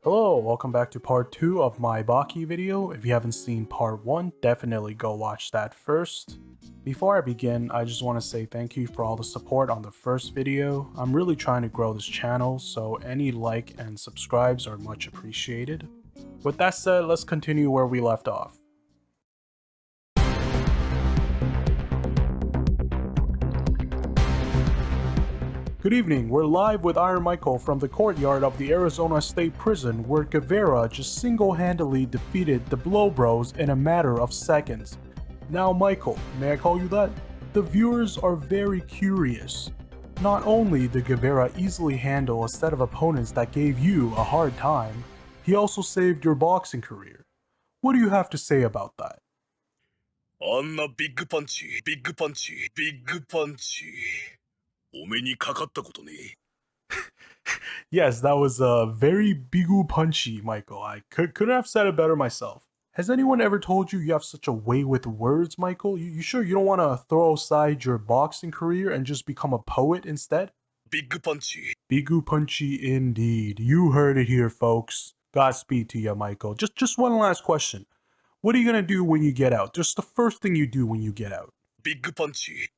Hello, welcome back to part 2 of my Baki video. If you haven't seen part 1, definitely go watch that first. Before I begin, I just want to say thank you for all the support on the first video. I'm really trying to grow this channel, so any like and subscribes are much appreciated. With that said, let's continue where we left off. Good evening, we're live with Iron Michael from the courtyard of the Arizona State Prison where Guevara just single-handedly defeated the Blow Bros in a matter of seconds. Now Michael, may I call you that? The viewers are very curious. Not only did Guevara easily handle a set of opponents that gave you a hard time, he also saved your boxing career. What do you have to say about that? あんなビッグパンチ、ビッグパンチ、ビッグパンチ。お目にかかったことね。Yes, that was very bigu punchy, Michael. I couldn't have said it better myself. Has anyone ever told you you have such a way with words, Michael? You sure you don't want to throw aside your boxing career and just become a poet instead? ビッグパンチ。 Bigu punchy indeed. You heard it here, folks. Godspeed to you, Michael. Just one last question. What are you gonna do when you get out? Just the first thing you do when you get out. ビッグパンチ。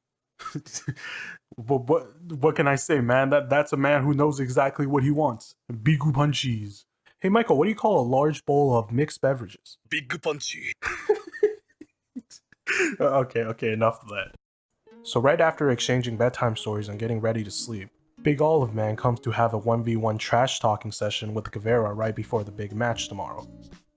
What can I say, man? That's a man who knows exactly what he wants. Bigu punchies. Hey, Michael, what do you call a large bowl of mixed beverages? ビッグパンチ。 Okay, enough of that. So right after exchanging bedtime stories and getting ready to sleep, Big Olive Man comes to have a 1v1 trash talking session with Guevara right before the big match tomorrow.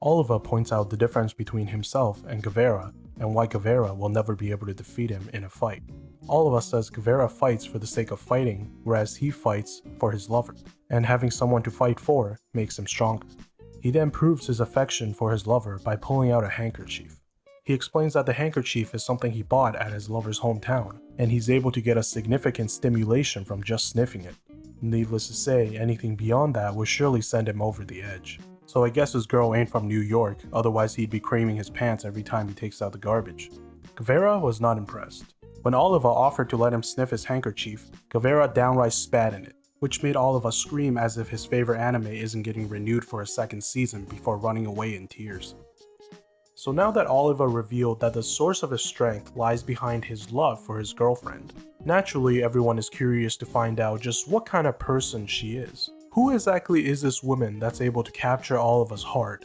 Oliva points out the difference between himself and Guevara and why Guevara will never be able to defeat him in a fight. Oliva says Guevara fights for the sake of fighting, whereas he fights for his lover, and having someone to fight for makes him stronger. He then proves his affection for his lover by pulling out a handkerchief. He explains that the handkerchief is something he bought at his lover's hometown, and he's able to get a significant stimulation from just sniffing it. Needless to say, anything beyond that would surely send him over the edge. So I guess his girl ain't from New York, otherwise he'd be creaming his pants every time he takes out the garbage. Guevara was not impressed. When Oliva offered to let him sniff his handkerchief, Guevara downright spat in it, which made Oliva scream as if his favorite anime isn't getting renewed for a second season before running away in tears. So now that Oliva revealed that the source of his strength lies behind his love for his girlfriend, naturally everyone is curious to find out just what kind of person she is. Who exactly is this woman that's able to capture Oliva's heart,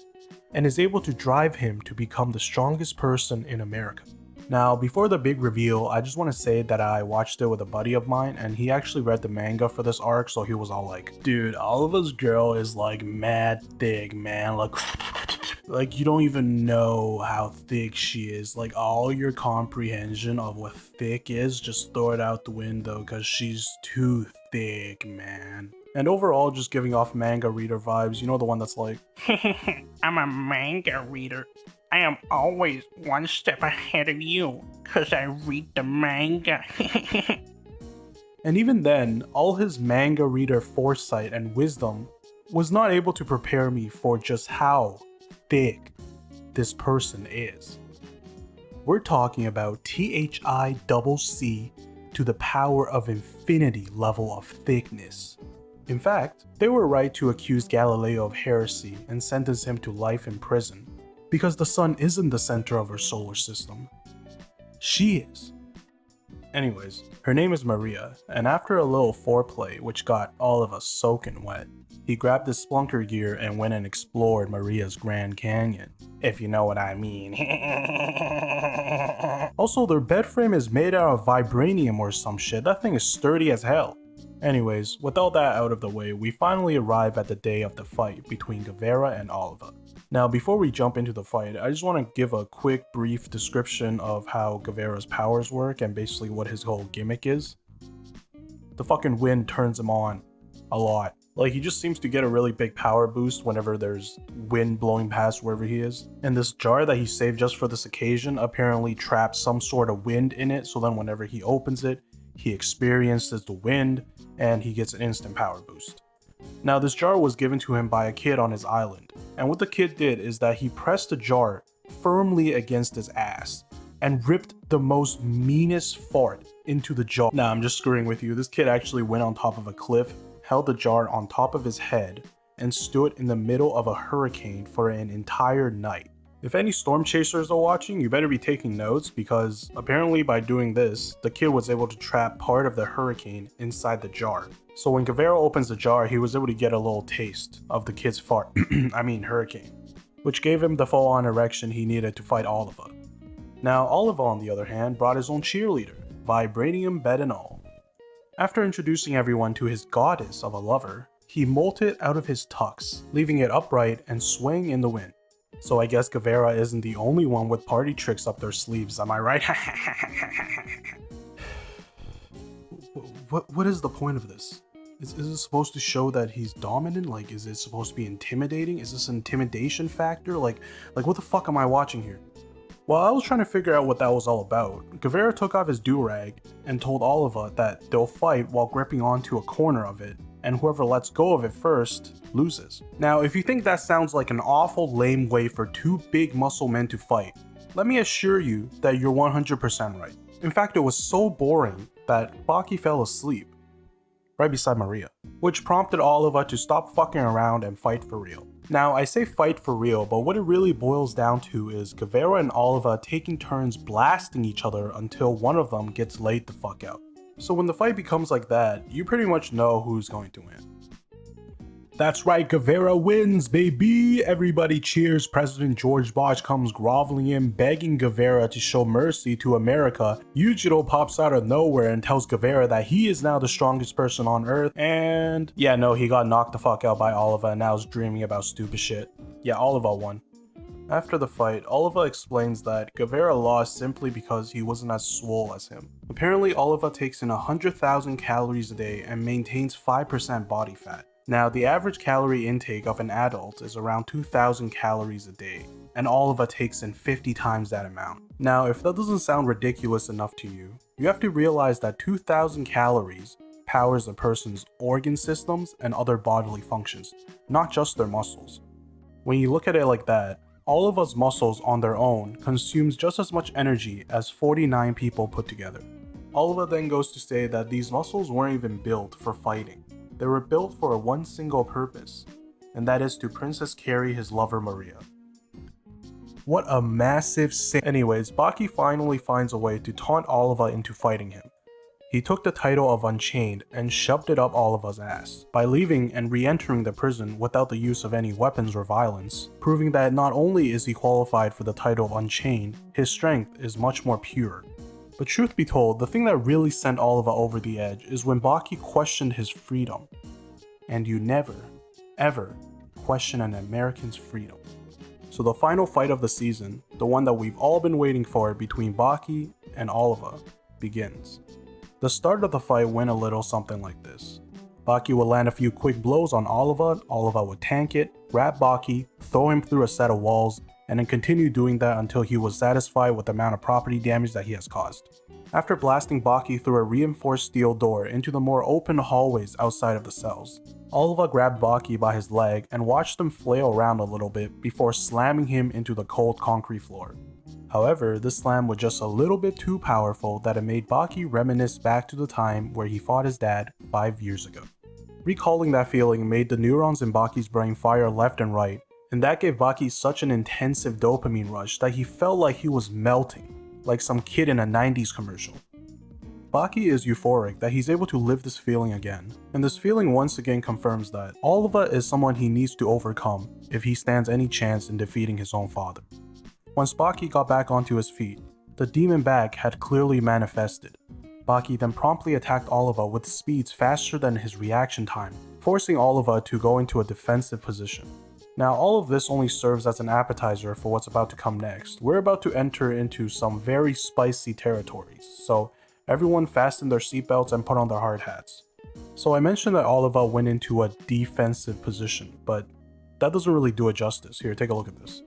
and is able to drive him to become the strongest person in America? Now, before the big reveal, I just want to say that I watched it with a buddy of mine, and he actually read the manga for this arc, so he was all like, dude, Oliva's girl is like mad thick, man, like you don't even know how thick she is. Like all your comprehension of what thick is, just throw it out the window because she's too thick, man. And overall, just giving off manga reader vibes, you know, the one that's like, I'm a manga reader. I am always one step ahead of you, cause I read the manga. and even then, all his manga reader foresight and wisdom was not able to prepare me for just how thick this person is. We're talking about THICC to the power of infinity level of thickness. In fact, they were right to accuse Galileo of heresy and sentence him to life in prison, because the sun isn't the center of our solar system. She is. Anyways, her name is Maria, and after a little foreplay which got all of us soaking wet, he grabbed his splunker gear and went and explored Maria's Grand Canyon, if you know what I mean. Also, their bed frame is made out of vibranium or some shit. That thing is sturdy as hell. Anyways, with all that out of the way, we finally arrive at the day of the fight between Guevara and Oliva. Now, before we jump into the fight, I just want to give a quick brief description of how Guevara's powers work and basically what his whole gimmick is. The fucking wind turns him on a lot. Like, he just seems to get a really big power boost whenever there's wind blowing past wherever he is. And this jar that he saved just for this occasion apparently traps some sort of wind in it, so then whenever he opens it, he experiences the wind, and he gets an instant power boost. Now, this jar was given to him by a kid on his island, and what the kid did is that he pressed the jar firmly against his ass, and ripped the most meanest fart into the jar. Nah, I'm just screwing with you. This kid actually went on top of a cliff, held the jar on top of his head, and stood in the middle of a hurricane for an entire night. If any storm chasers are watching, you better be taking notes, because apparently by doing this, the kid was able to trap part of the hurricane inside the jar. So when Guevara opens the jar, he was able to get a little taste of the kid's hurricane, which gave him the full-on erection he needed to fight Oliva. Now, Oliva, on the other hand, brought his own cheerleader, vibranium bed and all. After introducing everyone to his goddess of a lover, he molted out of his tux, leaving it upright and swaying in the wind. So I guess Guevara isn't the only one with party tricks up their sleeves, am I right? What is the point of this? Is it supposed to show that he's dominant? Like, is it supposed to be intimidating? Is this an intimidation factor? Like what the fuck am I watching here? While I was trying to figure out what that was all about, Guevara took off his do-rag and told Oliva that they'll fight while gripping onto a corner of it, and whoever lets go of it first loses. Now, if you think that sounds like an awful lame way for two big muscle men to fight, let me assure you that you're 100% right. In fact, it was so boring that Baki fell asleep right beside Maria, which prompted Oliva to stop fucking around and fight for real. Now, I say fight for real, but what it really boils down to is Guevara and Oliva taking turns blasting each other until one of them gets laid the fuck out. So when the fight becomes like that, you pretty much know who's going to win. That's right, Guevara wins, baby! Everybody cheers. President George Bush comes groveling in, begging Guevara to show mercy to America. Yujiro pops out of nowhere and tells Guevara that he is now the strongest person on Earth, and yeah, no, he got knocked the fuck out by Oliva and now is dreaming about stupid shit. Yeah, Oliva won. After the fight, Oliva explains that Guevara lost simply because he wasn't as swole as him. Apparently, Oliva takes in 100,000 calories a day and maintains 5% body fat. Now, the average calorie intake of an adult is around 2,000 calories a day, and Oliva takes in 50 times that amount. Now, if that doesn't sound ridiculous enough to you, you have to realize that 2,000 calories powers a person's organ systems and other bodily functions, not just their muscles. When you look at it like that, Oliva's muscles on their own consumes just as much energy as 49 people put together. Oliva then goes to say that these muscles weren't even built for fighting. They were built for one single purpose, and that is to Princess carry his lover Maria. What a massive Anyways, Baki finally finds a way to taunt Oliva into fighting him. He took the title of Unchained and shoved it up Oliva's ass, by leaving and re-entering the prison without the use of any weapons or violence, proving that not only is he qualified for the title of Unchained, his strength is much more pure. But truth be told, the thing that really sent Oliva over the edge is when Baki questioned his freedom. And you never, ever question an American's freedom. So the final fight of the season, the one that we've all been waiting for between Baki and Oliva, begins. The start of the fight went a little something like this. Baki would land a few quick blows on Oliva, Oliva would tank it, grab Baki, throw him through a set of walls, and then continue doing that until he was satisfied with the amount of property damage that he has caused. After blasting Baki through a reinforced steel door into the more open hallways outside of the cells, Oliva grabbed Baki by his leg and watched him flail around a little bit before slamming him into the cold concrete floor. However, this slam was just a little bit too powerful that it made Baki reminisce back to the time where he fought his dad 5 years ago. Recalling that feeling made the neurons in Baki's brain fire left and right, and that gave Baki such an intensive dopamine rush that he felt like he was melting, like some kid in a 90s commercial. Baki is euphoric that he's able to live this feeling again, and this feeling once again confirms that Oliva is someone he needs to overcome if he stands any chance in defeating his own father. Once Baki got back onto his feet, the demon bag had clearly manifested. Baki then promptly attacked Oliva with speeds faster than his reaction time, forcing Oliva to go into a defensive position. Now, all of this only serves as an appetizer for what's about to come next. We're about to enter into some very spicy territories, so everyone fasten their seatbelts and put on their hard hats. So I mentioned that Oliva went into a defensive position, but that doesn't really do it justice. Here, take a look at this.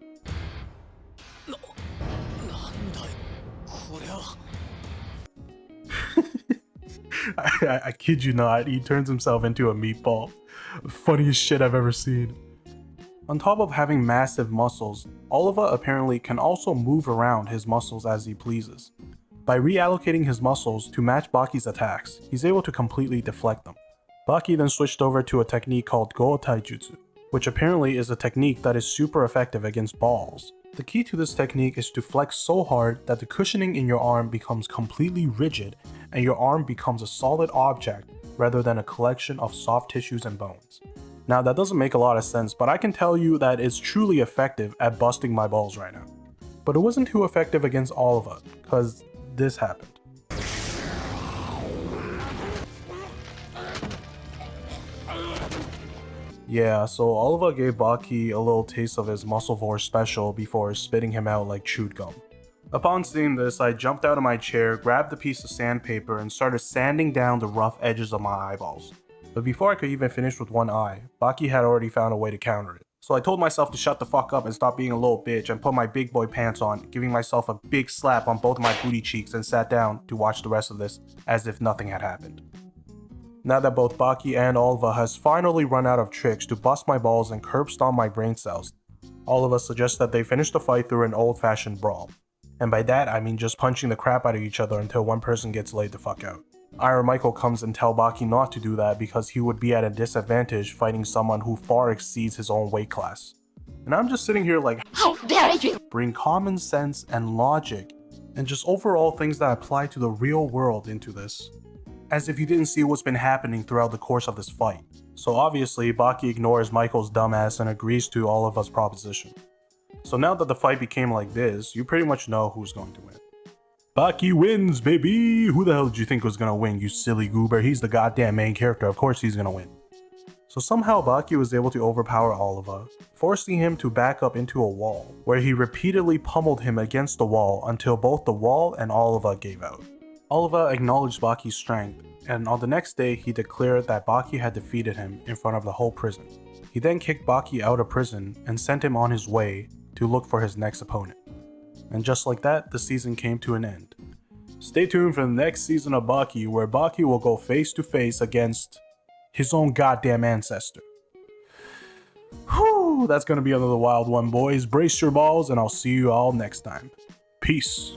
I kid you not, he turns himself into a meatball. Funniest shit I've ever seen. On top of having massive muscles, Oliva apparently can also move around his muscles as he pleases. By reallocating his muscles to match Baki's attacks, he's able to completely deflect them. Baki then switched over to a technique called Go Taijutsu. which apparently is a technique that is super effective against balls. The key to this technique is to flex so hard that the cushioning in your arm becomes completely rigid and your arm becomes a solid object rather than a collection of soft tissues and bones. Now that doesn't make a lot of sense, but I can tell you that it's truly effective at busting my balls right now. But it wasn't too effective against Oliva, cause this happened. Yeah, so Oliva gave Baki a little taste of his muscle force special before spitting him out like chewed gum. Upon seeing this, I jumped out of my chair, grabbed a piece of sandpaper, and started sanding down the rough edges of my eyeballs. But before I could even finish with one eye, Baki had already found a way to counter it. So I told myself to shut the fuck up and stop being a little bitch and put my big boy pants on, giving myself a big slap on both of my booty cheeks, and sat down to watch the rest of this as if nothing had happened. Now that both Baki and Oliva has finally run out of tricks to bust my balls and curb stomp my brain cells, Oliva suggests that they finish the fight through an old-fashioned brawl. And by that I mean just punching the crap out of each other until one person gets laid the fuck out. Iron Michael comes and tells Baki not to do that because he would be at a disadvantage fighting someone who far exceeds his own weight class. And I'm just sitting here like, how dare you! Bring common sense and logic and just overall things that apply to the real world into this. As if you didn't see what's been happening throughout the course of this fight. So obviously, Baki ignores Michael's dumbass and agrees to Oliva's proposition. So now that the fight became like this, you pretty much know who's going to win. Baki wins, baby! Who the hell did you think was gonna win, you silly goober? He's the goddamn main character, of course he's gonna win. So somehow Baki was able to overpower Oliva, forcing him to back up into a wall, where he repeatedly pummeled him against the wall until both the wall and Oliva gave out. Oliva acknowledged Baki's strength, and on the next day he declared that Baki had defeated him in front of the whole prison. He then kicked Baki out of prison and sent him on his way to look for his next opponent. And just like that, the season came to an end. Stay tuned for the next season of Baki, where Baki will go face to face against his own goddamn ancestor. Whew, that's gonna be another wild one, boys. Brace your balls, and I'll see you all next time. Peace.